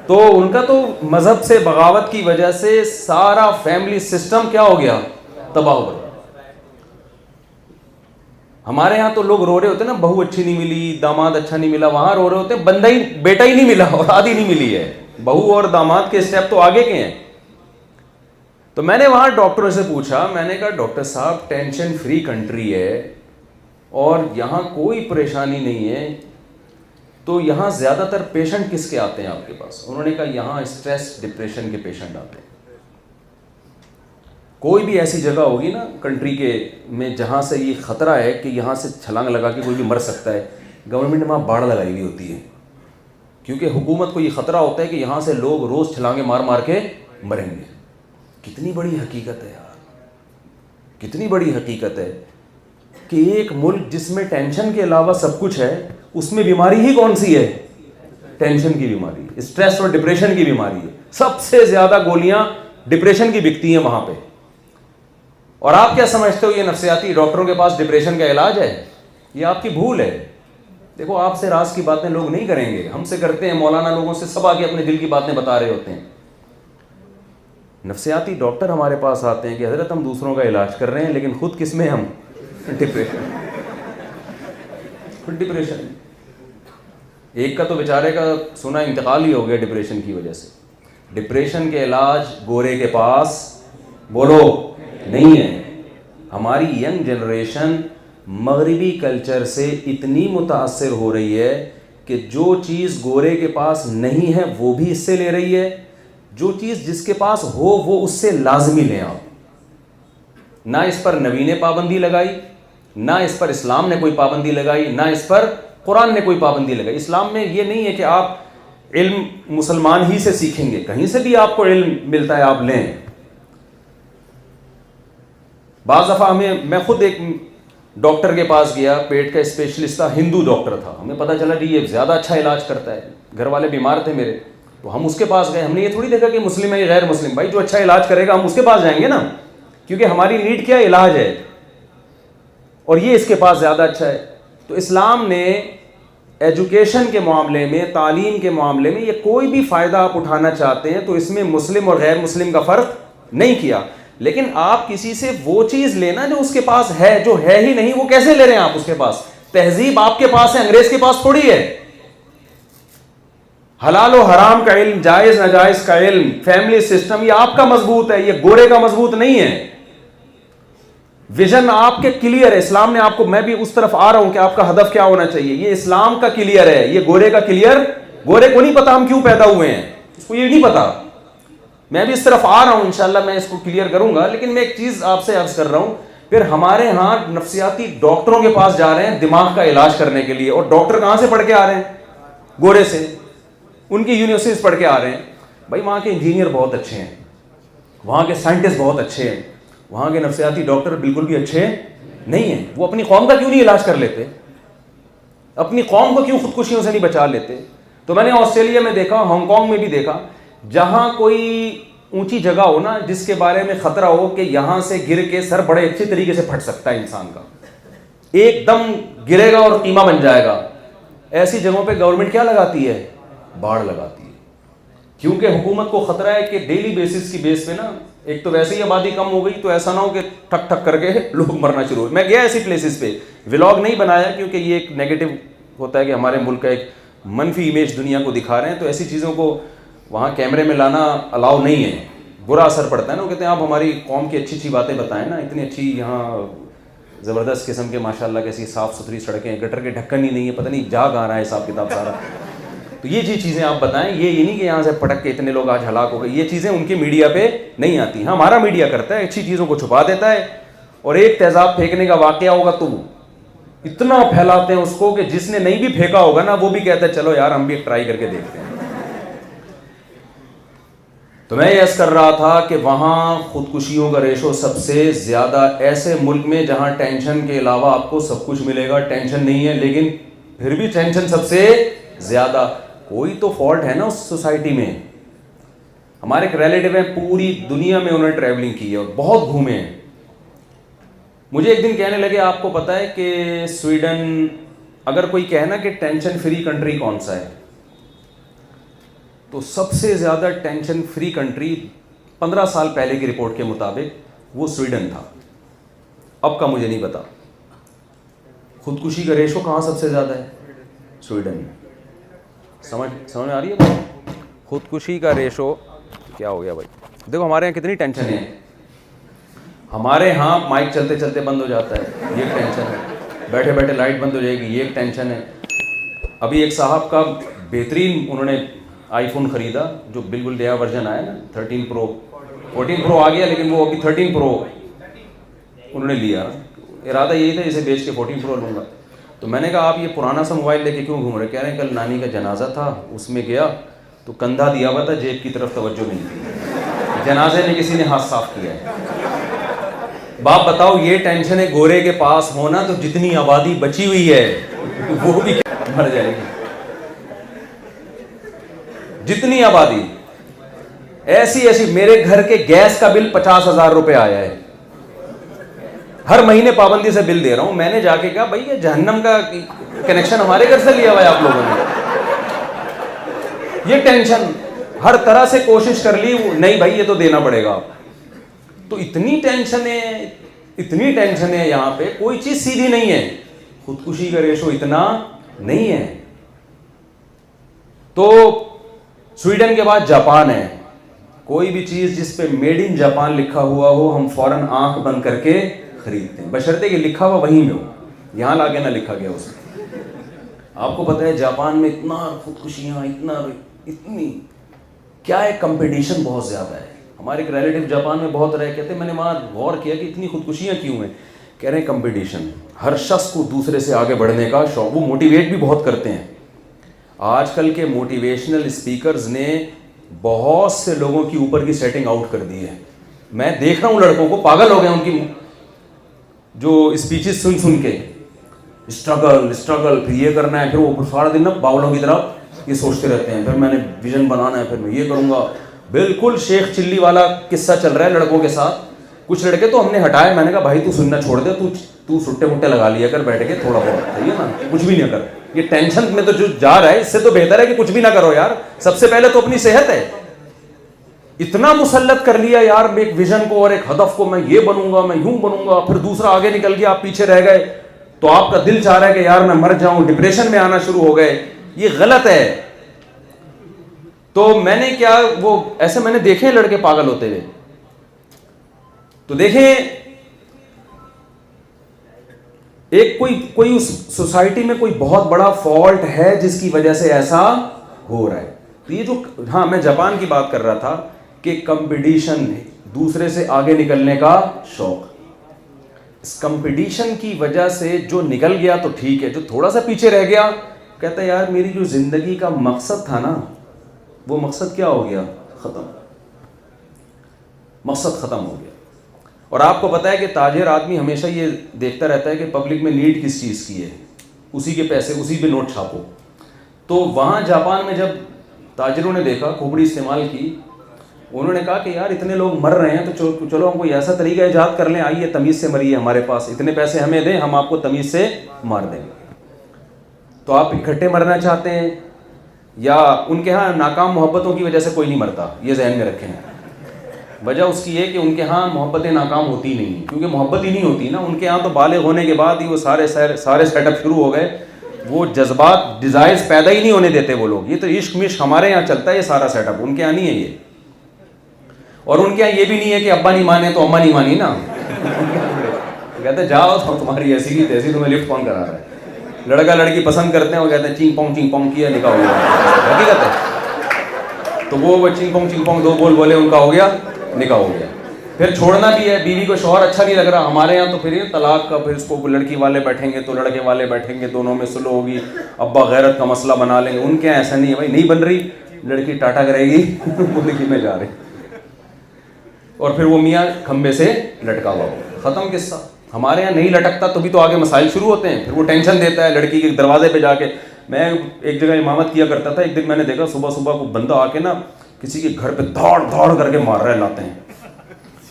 تو ان کا تو مذہب سے بغاوت کی وجہ سے سارا فیملی سسٹم کیا ہو گیا, تباہ ہو گیا. ہمارے یہاں تو لوگ رو رہے ہوتے ہیں نا, بہو اچھی نہیں ملی, داماد اچھا نہیں ملا, وہاں رو رہے ہوتے ہیں بندہ ہی, بیٹا ہی نہیں ملا, اولاد ہی نہیں ملی ہے. بہو اور داماد کے اسٹیپ تو آگے کے ہیں. تو میں نے وہاں ڈاکٹروں سے پوچھا, میں نے کہا ڈاکٹر صاحب ٹینشن فری کنٹری ہے اور یہاں کوئی پریشانی نہیں ہے, تو یہاں زیادہ تر پیشنٹ کس کے آتے ہیں آپ کے پاس؟ انہوں نے کہا یہاں اسٹریس ڈپریشن کے پیشنٹ آتے ہیں. کوئی بھی ایسی جگہ ہوگی نا کنٹری کے میں جہاں سے یہ خطرہ ہے کہ یہاں سے چھلانگ لگا کے کوئی بھی مر سکتا ہے, گورنمنٹ نے وہاں باڑ لگائی ہوئی ہوتی ہے, کیونکہ حکومت کو یہ خطرہ ہوتا ہے کہ یہاں سے لوگ روز چھلانگیں مار مار کے مریں گے. کتنی بڑی حقیقت ہے یار, کتنی بڑی حقیقت ہے کہ ایک ملک جس میں ٹینشن کے علاوہ سب کچھ ہے, اس میں بیماری ہی کون سی ہے؟ ٹینشن کی بیماری, اسٹریس اور ڈپریشن کی بیماری ہے. سب سے زیادہ گولیاں ڈپریشن کی بکتی ہیں وہاں پہ. اور آپ کیا سمجھتے ہو یہ نفسیاتی ڈاکٹروں کے پاس ڈپریشن کا علاج ہے؟ یہ آپ کی بھول ہے. دیکھو آپ سے راز کی باتیں لوگ نہیں کریں گے, ہم سے کرتے ہیں. مولانا لوگوں سے سب آگے اپنے دل کی باتیں بتا رہے ہوتے ہیں. نفسیاتی ڈاکٹر ہمارے پاس آتے ہیں کہ حضرت ہم دوسروں کا علاج کر رہے ہیں لیکن خود کس میں؟ ہم ڈپریشن. خود ڈپریشن. ایک کا تو بیچارے کا سنا انتقال ہی ہو گیا ڈپریشن کی وجہ سے. ڈپریشن کے علاج گورے کے پاس بولو نہیں ہے. ہماری ینگ جنریشن مغربی کلچر سے اتنی متاثر ہو رہی ہے کہ جو چیز گورے کے پاس نہیں ہے وہ بھی اس سے لے رہی ہے, جو چیز جس کے پاس ہو وہ اس سے لازمی لیں آپ. نہ اس پر نبی نے پابندی لگائی, نہ اس پر اسلام نے کوئی پابندی لگائی, نہ اس پر قرآن نے کوئی پابندی لگائی. اسلام میں یہ نہیں ہے کہ آپ علم مسلمان ہی سے سیکھیں گے, کہیں سے بھی آپ کو علم ملتا ہے آپ لیں. بعض دفعہ میں خود ایک ڈاکٹر کے پاس گیا, پیٹ کا اسپیشلسٹ تھا, ہندو ڈاکٹر تھا. ہمیں پتہ چلا کہ یہ زیادہ اچھا علاج کرتا ہے. گھر والے بیمار تھے میرے, تو ہم اس کے پاس گئے. ہم نے یہ تھوڑی دیکھا کہ مسلم ہے یا غیر مسلم, بھائی جو اچھا علاج کرے گا ہم اس کے پاس جائیں گے نا, کیونکہ ہماری نیڈ کیا علاج ہے اور یہ اس کے پاس زیادہ اچھا ہے. تو اسلام نے ایجوکیشن کے معاملے میں, تعلیم کے معاملے میں, یہ کوئی بھی فائدہ آپ اٹھانا چاہتے ہیں تو اس میں مسلم اور غیر مسلم کا فرق نہیں کیا. لیکن آپ کسی سے وہ چیز لینا جو اس کے پاس ہے, جو ہے ہی نہیں وہ کیسے لے رہے ہیں آپ اس کے پاس؟ تہذیب آپ کے پاس ہے, انگریز کے پاس تھوڑی ہے. حلال و حرام کا علم, جائز ناجائز کا علم, فیملی سسٹم, یہ آپ کا مضبوط ہے, یہ گورے کا مضبوط نہیں ہے. ویژن آپ کے کلیئر ہے. اسلام نے آپ کو, میں بھی اس طرف آ رہا ہوں کہ آپ کا ہدف کیا ہونا چاہیے, یہ اسلام کا کلیئر ہے, یہ گورے کا کلیئر. گورے کو نہیں پتا ہم کیوں پیدا ہوئے ہیں, اس کو یہ نہیں پتا. میں بھی اس طرف آ رہا ہوں, انشاءاللہ میں اس کو کلیئر کروں گا. لیکن میں ایک چیز آپ سے عرض کر رہا ہوں, پھر ہمارے ہاں نفسیاتی ڈاکٹروں کے پاس جا رہے ہیں دماغ کا علاج کرنے کے لیے, اور ڈاکٹر کہاں سے پڑھ کے آ رہے ہیں؟ گورے سے, ان کی یونیورسٹیز پڑھ کے آ رہے ہیں. بھائی وہاں کے انجینئر بہت اچھے ہیں, وہاں کے سائنٹسٹ بہت اچھے ہیں, وہاں کے نفسیاتی ڈاکٹر بالکل بھی اچھے نہیں ہیں. وہ اپنی قوم کا کیوں نہیں علاج کر لیتے؟ اپنی قوم کو کیوں خودکشیوں سے نہیں بچا لیتے؟ تو میں نے آسٹریلیا میں دیکھا, ہانگ کانگ میں بھی دیکھا, جہاں کوئی اونچی جگہ ہو نا جس کے بارے میں خطرہ ہو کہ یہاں سے گر کے سر بڑے اچھے طریقے سے پھٹ سکتا ہے انسان کا, ایک دم گرے گا اور قیمہ بن جائے گا, ایسی جگہوں پہ گورنمنٹ کیا لگاتی ہے؟ باڑ لگاتی ہے. کیونکہ حکومت کو خطرہ ہے کہ ڈیلی بیسس کی بیس پہ نا, ایک تو ویسے ہی آبادی کم ہو گئی, تو ایسا نہ ہو کہ ٹھک ٹھک کر کے لوگ مرنا شروع ہو. میں گیا ایسی پلیسز پہ, ولاگ نہیں بنایا کیونکہ یہ ایک نیگیٹو ہوتا ہے کہ ہمارے ملک کا ایک منفی امیج دنیا کو دکھا رہے ہیں, تو ایسی چیزوں کو وہاں کیمرے میں لانا الاؤ نہیں ہے, برا اثر پڑتا ہے نا. وہ کہتے ہیں آپ ہماری قوم کی اچھی اچھی باتیں بتائیں نا, اتنی اچھی یہاں زبردست قسم کے ماشاءاللہ کیسی صاف ستھری سڑکیں, گٹر کے ڈھکن ہی نہیں ہے, پتہ نہیں جا کہاں رہا ہے حساب کتاب سارا. تو یہ جی چیزیں آپ بتائیں, یہ نہیں کہ یہاں سے پٹک کے اتنے لوگ آج ہلاک ہو گئے. یہ چیزیں ان کے میڈیا پہ نہیں آتی. ہاں ہمارا میڈیا کرتا ہے, اچھی چیزوں کو چھپا دیتا ہے, اور ایک تیزاب پھینکنے کا واقعہ ہوگا تو اتنا پھیلاتے ہیں اس کو کہ جس نے نہیں بھی پھینکا ہوگا نا وہ بھی کہتا ہے چلو یار ہم بھی ایک ٹرائی کر کے دیکھتے ہیں. تو میں یہ عرض کر رہا تھا کہ وہاں خودکشیوں کا ریشو سب سے زیادہ, ایسے ملک میں جہاں ٹینشن کے علاوہ آپ کو سب کچھ ملے گا, ٹینشن نہیں ہے لیکن پھر بھی ٹینشن سب سے زیادہ. کوئی تو فالٹ ہے نا اس سوسائٹی میں. ہمارے ایک ریلیٹیو ہیں, پوری دنیا میں انہوں نے ٹریولنگ کی ہے اور بہت گھومے ہیں. مجھے ایک دن کہنے لگے آپ کو پتہ ہے کہ سویڈن, اگر کوئی کہنا کہ ٹینشن فری کنٹری کون سا ہے, تو سب سے زیادہ ٹینشن فری کنٹری 15 سال پہلے کی رپورٹ کے مطابق وہ سویڈن تھا. اب کا مجھے نہیں پتا. خودکشی کا ریشو کہاں سب سے زیادہ ہے؟ سویڈن میں. سمجھ میں آ رہی ہے بات؟ خودکشی کا ریشو کیا ہو گیا بھائی؟ دیکھو ہمارے یہاں کتنی ٹینشن ہے. ہمارے ہاں مائک چلتے چلتے بند ہو جاتا ہے، یہ ایک ٹینشن ہے. بیٹھے بیٹھے لائٹ بند ہو جائے گی، یہ ایک ٹینشن ہے. ابھی ایک صاحب کا بہترین انہوں نے آئی فون خریدا جو بالکل نیا ورژن آیا نا 13 پرو، 14 پرو آ گیا لیکن وہ ابھی 13 پرو انہوں نے لیا. ارادہ یہی تھا اسے بیچ کے 14 پرو لوں گا. تو میں نے کہا آپ یہ پرانا سا موبائل لے کے کیوں گھوم رہے؟ کہہ رہے ہیں کل نانی کا جنازہ تھا، اس میں گیا تو کندھا دیا ہوا تھا، جیب کی طرف توجہ نہیں تھی، جنازے میں کسی نے ہاتھ صاف کیا ہے. باپ بتاؤ یہ ٹینشن ہے گورے کے پاس ہونا تو جتنی آبادی بچی ہوئی ہے وہ بھی مر جائے گی. جتنی آبادی ایسی میرے گھر کے گیس کا بل 50,000 روپے آیا ہے، ہر مہینے پابندی سے بل دے رہا ہوں. میں نے جا کے کہا بھائی یہ جہنم کا کنیکشن ہمارے گھر سے لیا ہوا ہے آپ لوگوں نے. یہ ٹینشن ہر طرح سے کوشش کر لی، نہیں بھائی یہ تو دینا پڑے گا. تو اتنی ٹینشن ہے یہاں پہ، کوئی چیز سیدھی نہیں ہے. خودکشی کا ریشو اتنا نہیں ہے. تو سویڈن کے بعد جاپان ہے. کوئی بھی چیز جس پہ میڈ ان جاپان لکھا ہوا ہو ہم فوراً آنکھ بند کر کے خریدتے ہیں، بشرطے کہ لکھا ہوا وہیں میں ہو، یہاں لا کے نہ لکھا گیا اس میں. آپ کو پتہ ہے جاپان میں اتنا خودکشیاں، اتنی کیا ہے، کمپٹیشن بہت زیادہ ہے. ہمارے ایک ریلیٹیو جاپان میں بہت رہے، کہتے ہیں میں نے وہاں غور کیا کہ اتنی خودکشیاں کیوں ہیں. کہہ رہے ہیں کمپٹیشن، ہر شخص کو دوسرے سے آگے بڑھنے کا شوق. وہ موٹیویٹ بھی بہت کرتے ہیں. آج کل کے موٹیویشنل اسپیکرز نے بہت سے لوگوں کی اوپر کی سیٹنگ آؤٹ کر دی ہے. میں دیکھ رہا ہوں لڑکوں کو پاگل ہو گئے ان کی جو اسپیچز سن کے. اسٹرگل پھر یہ کرنا ہے، پھر وہ سارا دن نا باولوں کی طرف یہ سوچتے رہتے ہیں، پھر میں نے ویژن بنانا ہے، پھر میں یہ کروں گا. بالکل شیخ چلی والا قصہ چل رہا ہے لڑکوں کے ساتھ. کچھ لڑکے تو ہم نے ہٹائے، میں نے کہا بھائی تو سننا چھوڑ دے، تو سٹے مٹے لگا لیا کر بیٹھ کے تھوڑا بہت، صحیح ہے نا، کچھ بھی نہ کر. یہ ٹینشن میں تو جو جا رہا ہے اس سے تو بہتر ہے کہ کچھ بھی نہ کرو یار. سب سے پہلے تو اپنی صحت ہے. اتنا مسلط کر لیا یار ایک ویژن کو اور ایک ہدف کو، میں یہ بنوں گا، میں یوں بنوں گا، پھر دوسرا آگے نکل گیا، آپ پیچھے رہ گئے تو آپ کا دل چاہ رہا ہے کہ یار میں مر جاؤں، ڈپریشن میں آنا شروع ہو گئے. یہ غلط ہے. تو میں نے کیا، وہ ایسے میں نے دیکھے لڑکے پاگل ہوتے ہوئے. تو دیکھیں ایک کوئی اس سوسائٹی میں کوئی بہت بڑا فالٹ ہے جس کی وجہ سے ایسا ہو رہا ہے. تو یہ جو میں جاپان کی بات کر رہا تھا کہ کمپٹیشن، دوسرے سے آگے نکلنے کا شوق. اس کمپٹیشن کی وجہ سے جو نکل گیا تو ٹھیک ہے، جو تھوڑا سا پیچھے رہ گیا کہتا ہے یار میری جو زندگی کا مقصد تھا نا، وہ مقصد کیا ہو گیا؟ مقصد ختم ہو گیا. اور آپ کو پتا ہے کہ تاجر آدمی ہمیشہ یہ دیکھتا رہتا ہے کہ پبلک میں نیڈ کس چیز کی ہے، اسی کے پیسے، اسی پہ نوٹ چھاپو. تو وہاں جاپان میں جب تاجروں نے دیکھا، کھوپڑی استعمال کی، انہوں نے کہا کہ یار اتنے لوگ مر رہے ہیں تو چلو ہم کوئی ایسا طریقہ ایجاد کر لیں، آئیے تمیز سے مریے، ہمارے پاس اتنے پیسے ہمیں دیں، ہم آپ کو تمیز سے مار دیں گے. تو آپ اکٹھے مرنا چاہتے ہیں یا ان کے ہاں ناکام محبتوں کی وجہ سے کوئی نہیں مرتا، یہ ذہن میں رکھیں. وجہ اس کی ہے کہ ان کے ہاں محبتیں ناکام ہوتی نہیں، کیونکہ محبت ہی نہیں ہوتی نا ان کے ہاں. تو بالغ ہونے کے بعد ہی وہ سارے سیٹ اپ شروع ہو گئے. وہ جذبات، ڈیزائرز پیدا ہی نہیں ہونے دیتے وہ لوگ. یہ تو عشق مشق ہمارے یہاں چلتا ہے یہ سارا سیٹ اپ، ان کے یہاں نہیں ہے یہ. اور ان کے یہاں یہ بھی نہیں ہے کہ ابا نہیں مانے تو اماں نہیں مانی نا. کہتے جاؤ تو تمہاری ایسی کی تیسی، تمہیں لفٹ کون کرا رہا ہے. لڑکا لڑکی پسند کرتے ہیں، وہ کہتے ہیں چینگ پونگ کیا نکاح ہو گیا. حقیقت ہے. تو وہ چینگ پونگ دو بولے ان کا ہو گیا، نکاح ہو گیا. پھر چھوڑنا بھی ہے، بیوی کو شوہر اچھا نہیں لگ رہا ہمارے یہاں، تو پھر یہ طلاق کا، پھر اس کو لڑکی والے بیٹھیں گے تو لڑکے والے بیٹھیں گے، دونوں میں سلو ہوگی، ابا غیرت کا مسئلہ بنا لیں گے. ان کے ایسا نہیں ہے بھائی، نہیں بن رہی لڑکی ٹاٹا کرے گی بولے کہ میں جا رہی، اور پھر وہ میاں کھمبے سے لٹکا ہوا ہو، ختم قصہ. ہمارے یہاں نہیں لٹکتا تو بھی تو آگے مسائل شروع ہوتے ہیں. پھر وہ ٹینشن دیتا ہے لڑکی کے دروازے پہ جا کے. میں ایک جگہ امامت کیا کرتا تھا، ایک دن میں نے دیکھا صبح کو بندہ آ کے نا کسی کے گھر پہ دھاڑ کر کے مار رہے لاتے ہیں.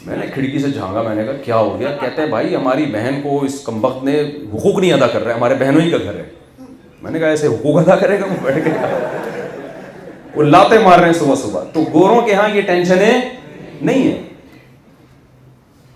میں نے کھڑکی سے جھانکا، میں نے کہا کیا ہو گیا؟ کہتے ہیں بھائی ہماری بہن کو اس کمبخت نے حقوق نہیں ادا کر رہا ہے، ہمارے بہنوں ہی کا گھر ہے. میں نے کہا ایسے حقوق ادا کرے گا؟ وہ بیٹھ کے وہ لاتے مار رہے ہیں صبح. تو گوروں کے ہاں یہ ٹینشنیں نہیں ہے.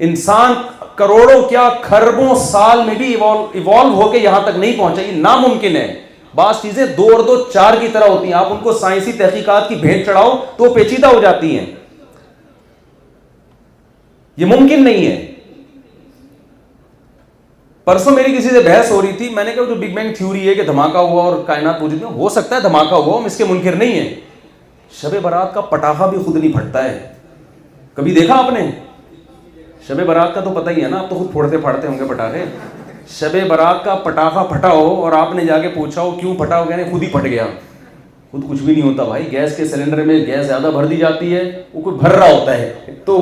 انسان کروڑوں کیا کھربوں سال میں بھی ایوالو ہو کے یہاں تک نہیں پہنچا. یہ ناممکن ہے. بعض چیزیں 2 اور 2 4 کی طرح ہوتی ہیں, آپ ان کو سائنسی تحقیقات کی بھینٹ چڑھاؤ تو وہ پیچیدہ ہو جاتی ہیں. یہ ممکن نہیں ہے. پرسوں میری کسی سے بحث ہو رہی تھی, میں نے کہا جو بگ بینگ تھیوری ہے کہ دھماکہ ہوا اور کائنات وجود میں, ہو سکتا ہے دھماکہ ہوا, ہم اس کے منکر نہیں ہیں. شب برات کا پٹاخہ بھی خود نہیں پھٹتا ہے. کبھی دیکھا آپ نے؟ شب برات کا تو پتہ ہی ہے نا, آپ تو خود پھوڑتے پھاڑتے ہوں گے پٹاخے. شب برات کا پٹاخہ پھٹا ہو اور آپ نے جا کے پوچھا ہو کیوں پھٹا ہو, کہنے خود ہی پھٹ گیا. خود کچھ بھی نہیں ہوتا بھائی. گیس کے سلنڈر میں گیس زیادہ بھر دی جاتی ہے, وہ کوئی بھر رہا ہوتا ہے تو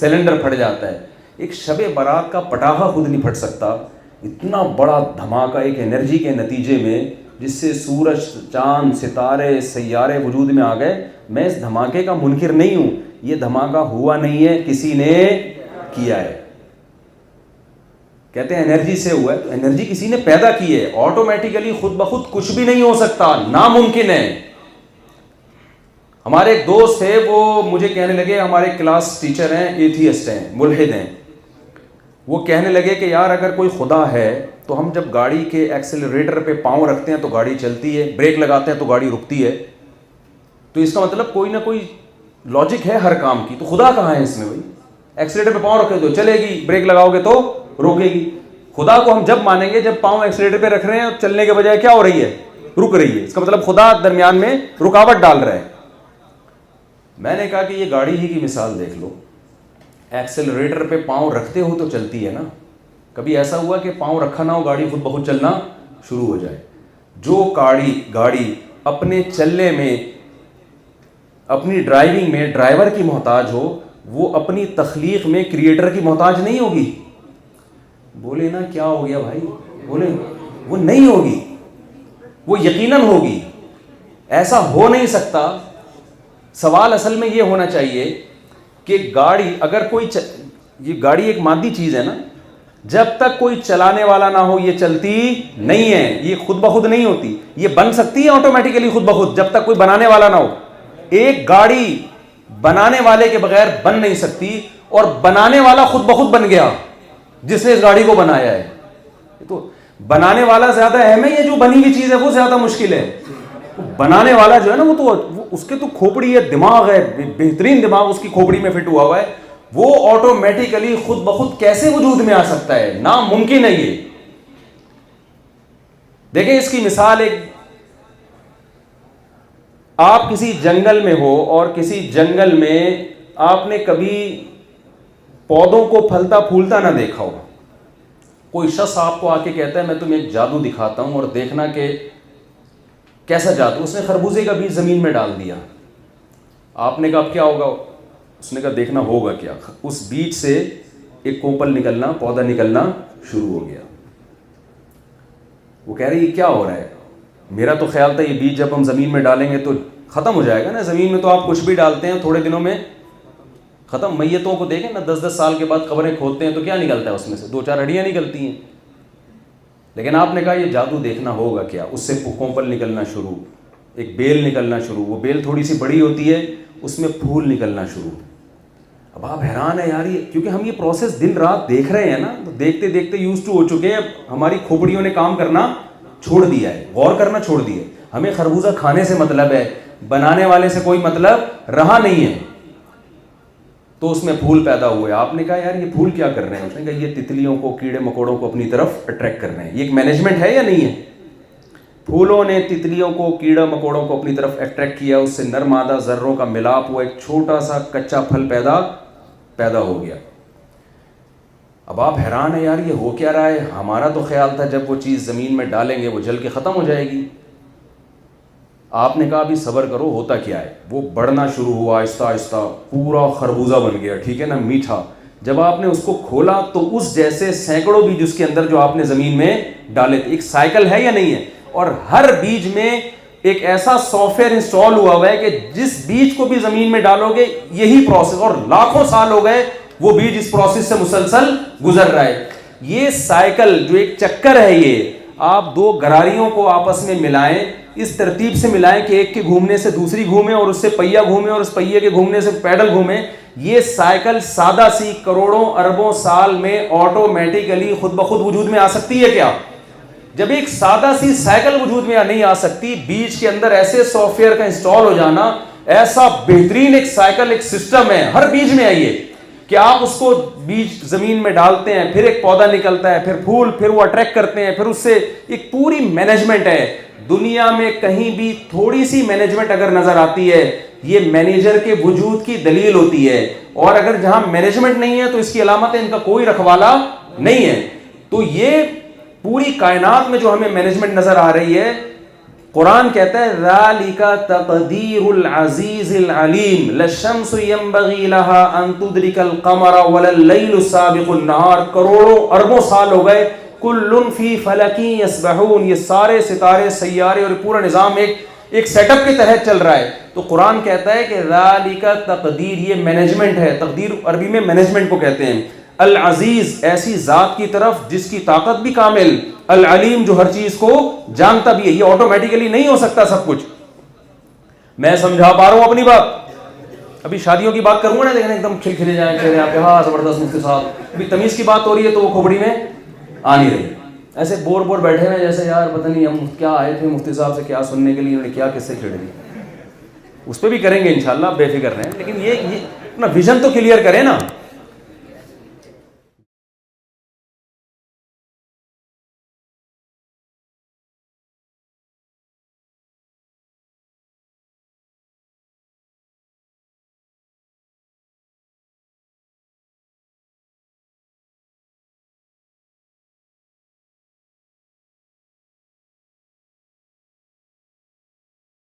سلنڈر پھٹ جاتا ہے. ایک شب برات کا پٹاخہ خود نہیں پھٹ سکتا. اتنا بڑا دھماکہ ایک انرجی کے نتیجے میں جس سے سورج, چاند, ستارے, سیارے وجود میں آ گئے. میں اس دھماکے کا منکر نہیں ہوں. یہ دھماکہ ہوا نہیں ہے, کسی نے کیا ہے. کہتے ہیں انرجی سے ہوا ہے, تو انرجی کسی نے پیدا کی ہے. آٹومیٹیکلی خود بخود کچھ بھی نہیں ہو سکتا, ناممکن ہے. ہمارے ایک دوست تھے, وہ مجھے کہنے لگے, ہمارے کلاس ٹیچر ہیں, ایتھیسٹ ہیں, ملحد ہیں. وہ کہنے لگے کہ یار اگر کوئی خدا ہے تو ہم جب گاڑی کے ایکسیلریٹر پہ پاؤں رکھتے ہیں تو گاڑی چلتی ہے, بریک لگاتے ہیں تو گاڑی رکتی ہے. تو اس کا مطلب کوئی نہ کوئی لاجک ہے ہر کام کی. تو خدا کہاں ہے اس میں بھائی؟ ایکسیلریٹر پہ پاؤں رکھے تو چلے گی, بریک لگاؤ گے تو روکے گی. خدا کو ہم جب مانیں گے جب پاؤں ایکسیلریٹر پہ رکھ رہے ہیں اور چلنے کے بجائے کیا ہو رہی ہے, رک رہی ہے. اس کا مطلب خدا درمیان میں رکاوٹ ڈال رہا ہے. میں نے کہا کہ یہ گاڑی ہی کی مثال دیکھ لو. ایکسیلریٹر پہ پاؤں رکھتے ہو تو چلتی ہے نا. کبھی ایسا ہوا کہ پاؤں رکھا نہ ہو, گاڑی خود بخود چلنا شروع ہو جائے. جو گاڑی اپنے چلنے میں, اپنی ڈرائیونگ میں ڈرائیور کی محتاج ہو, وہ اپنی تخلیق میں کریٹر کی محتاج نہیں ہوگی. بولے نا کیا ہو گیا بھائی؟ بولے وہ نہیں ہوگی, وہ یقیناً ہوگی. ایسا ہو نہیں سکتا. سوال اصل میں یہ ہونا چاہیے کہ گاڑی اگر کوئی یہ گاڑی ایک مادی چیز ہے نا, جب تک کوئی چلانے والا نہ ہو یہ چلتی نہیں ہے. یہ خود بخود نہیں ہوتی. یہ بن سکتی ہے آٹومیٹیکلی خود بخود جب تک کوئی بنانے والا نہ ہو. ایک گاڑی بنانے والے کے بغیر بن نہیں سکتی, اور بنانے والا خود بخود بن گیا جس نے اس گاڑی کو بنایا ہے. تو بنانے والا زیادہ اہم ہے, یہ جو بنی ہوئی چیز ہے وہ زیادہ مشکل ہے. بنانے والا جو ہے نا, وہ تو اس کے تو کھوپڑی ہے, دماغ ہے, بہترین دماغ اس کی کھوپڑی میں فٹ ہوا ہے. وہ آٹومیٹیکلی خود بخود کیسے وجود میں آ سکتا ہے؟ ناممکن ہے یہ. دیکھیں اس کی مثال, ایک آپ کسی جنگل میں ہو اور کسی جنگل میں آپ نے کبھی پودوں کو پھلتا پھولتا نہ دیکھا ہو. کوئی شخص آپ کو آ کے کہتا ہے میں تمہیں ایک جادو دکھاتا ہوں اور دیکھنا کہ کیسا جادو. اس نے خربوزے کا بیج زمین میں ڈال دیا. آپ نے کہا اب کیا ہوگا؟ اس نے کہا دیکھنا ہوگا کیا. اس بیج سے ایک کوپل نکلنا, پودا نکلنا شروع ہو گیا. وہ کہہ رہی ہے کیا ہو رہا ہے؟ میرا تو خیال تھا یہ بیج جب ہم زمین میں ڈالیں گے تو ختم ہو جائے گا نا. زمین میں تو آپ کچھ بھی ڈالتے ہیں تھوڑے دنوں میں ختم. میتوں کو دیکھیں نا, 10-10 سال کے بعد قبریں کھودتے ہیں تو کیا نکلتا ہے اس میں سے؟ 2-4 ہڈیاں نکلتی ہیں. لیکن آپ نے کہا یہ جادو دیکھنا ہوگا کیا. اس سے کوپل نکلنا شروع, ایک بیل نکلنا شروع. وہ بیل تھوڑی سی بڑی ہوتی ہے, اس میں پھول نکلنا شروع. اب آپ حیران ہیں یار, یہ کیونکہ ہم یہ پروسیس دن رات دیکھ رہے ہیں نا, تو دیکھتے دیکھتے یوز ٹو ہو چکے ہیں. ہماری کھوپڑیوں نے کام کرنا چھوڑ دیا ہے, غور کرنا چھوڑ دیا ہے. ہمیں خربوزہ کھانے سے مطلب ہے, بنانے والے سے کوئی مطلب رہا نہیں ہے. تو اس میں پھول پیدا ہوئے. آپ نے کہا یار یہ پھول کیا کر رہے ہیں؟ اس نے کہا یہ تتلیوں کو, کیڑے مکوڑوں کو اپنی طرف اٹریکٹ کر رہے ہیں. یہ ایک مینجمنٹ ہے یا نہیں ہے؟ پھولوں نے تتلیوں کو, کیڑا مکوڑوں کو اپنی طرف اٹریکٹ کیا. اس سے نر مادہ ذروں کا ملاپ ہوا, ایک چھوٹا سا کچا پھل پیدا ہو گیا. اب آپ حیران ہیں یار یہ ہو کیا رہا ہے؟ ہمارا تو خیال تھا جب وہ چیز زمین میں ڈالیں گے وہ جل کے ختم ہو جائے گی. آپ نے کہا ابھی صبر کرو, ہوتا کیا ہے؟ وہ بڑھنا شروع ہوا آہستہ آہستہ, پورا خربوزہ بن گیا, ٹھیک ہے نا, میٹھا. جب آپ نے اس کو کھولا تو اس جیسے سینکڑوں بیج اس کے اندر جو آپ نے زمین میں ڈالے تھے. ایک سائیکل ہے یا نہیں ہے؟ اور ہر بیج میں ایک ایسا سافٹ ویئر انسٹال ہوا ہے کہ جس بیج کو بھی زمین میں ڈالو گے یہی پروسیس, اور لاکھوں سال ہو گئے وہ بیج اس پروسیس سے مسلسل گزر رہا ہے. یہ سائیکل جو ایک چکر ہے, یہ آپ 2 گراریوں کو آپس میں ملائیں, اس ترتیب سے ملائیں کہ ایک کے گھومنے سے دوسری گھومے, اور اس سے پہیہ گھومے, اور اس پہیے کے گھومنے سے پیڈل گھومے. یہ سائیکل سادہ سی کروڑوں اربوں سال میں آٹومیٹیکلی خود بخود وجود میں آ سکتی ہے کیا؟ جب ایک سادہ سی سائیکل وجود میں نہیں آ سکتی، بیج کے اندر ایسے سافٹ ویئر کا انسٹال ہو جانا، ایسا بہترین ایک سائیکل، ایک سسٹم ہے ہر بیج میں آئیے کہ آپ اس کو بیج زمین میں ڈالتے ہیں، پھر ایک پودا نکلتا ہے، پھر پھول، پھر وہ اٹریکٹ کرتے ہیں، پھر اس سے ایک پوری مینجمنٹ ہے. دنیا میں کہیں بھی تھوڑی سی مینجمنٹ اگر نظر آتی ہے، یہ مینیجر کے وجود کی دلیل ہوتی ہے. اور اگر جہاں مینجمنٹ نہیں ہے تو اس کی علامت ہے ان کا کوئی رکھوالا نہیں ہے. تو یہ پوری کائنات میں جو ہمیں مینجمنٹ نظر آ رہی ہے، قرآن کہتا ہے ذالک تقدیر العزیز العلیم لا الشمس ينبغي لها ان تدرك القمر ولا الليل سابق النهار. کروڑوں اربوں سال ہو گئے، کل فی فلک یسبحون، یہ سارے ستارے، سیارے اور پورا نظام ایک سیٹ اپ کے تحت چل رہا ہے. تو قرآن کہتا ہے کہ ذالک تقدیر، یہ مینجمنٹ ہے. تقدیر عربی میں مینجمنٹ کو کہتے ہیں. العزیز، ایسی ذات کی طرف جس کی طاقت بھی کامل، العلیم، جو ہر چیز کو جانتا بھی ہے. یہ آٹومیٹیکلی نہیں ہو سکتا سب کچھ. میں سمجھا پا رہا ہوں اپنی بات؟ ابھی شادیوں کی بات کروں گا نا، دیکھنا ایک دم کھلکھلے جائیں چہرے آپ کے، ہاں زبردست مفتی صاحب. ابھی تمیز کی بات ہو رہی ہے تو وہ کھوپڑی میں آ نہیں رہی. ایسے بور بیٹھے ہیں جیسے یار پتہ نہیں ہم کیا آئے تھے مفتی صاحب سے کیا سننے کے لیے، انہوں نے کیا قصے چھیڑ دی. اس پہ بھی کریں گے انشاءاللہ، بے فکر رہیں. لیکن یہ اپنا ویژن تو کلیئر کریں نا.